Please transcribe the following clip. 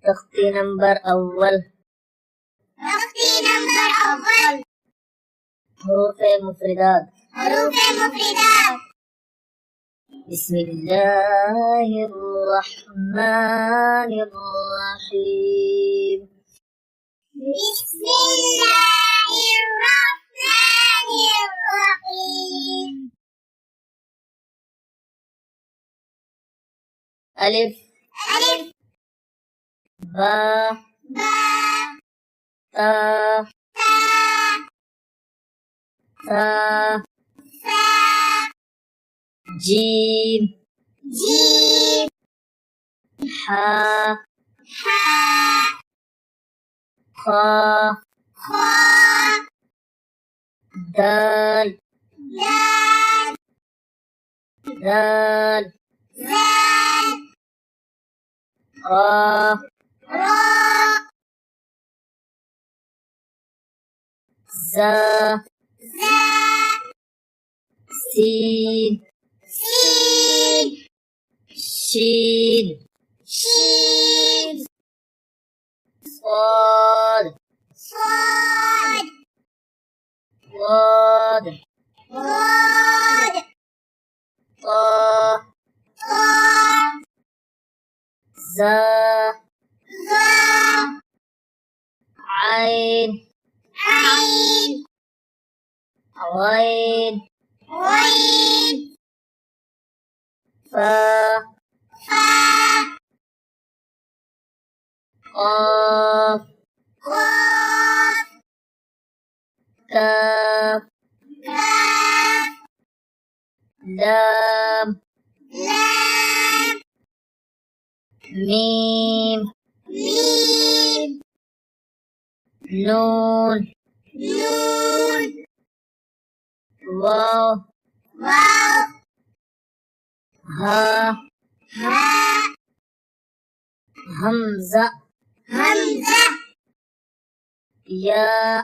तख्ती नंबर अव्वल हरूफ़े मुफ़रदात बिस्मिल्लाहिर्रहमानिर्रहीम अलिफ बा ता सा जीम हा खा दाल दाल रा ज़ा सीन शीन صاد ضاد طا زا عين غين فا قاف كاف لام ميم نون واو ها همزة يا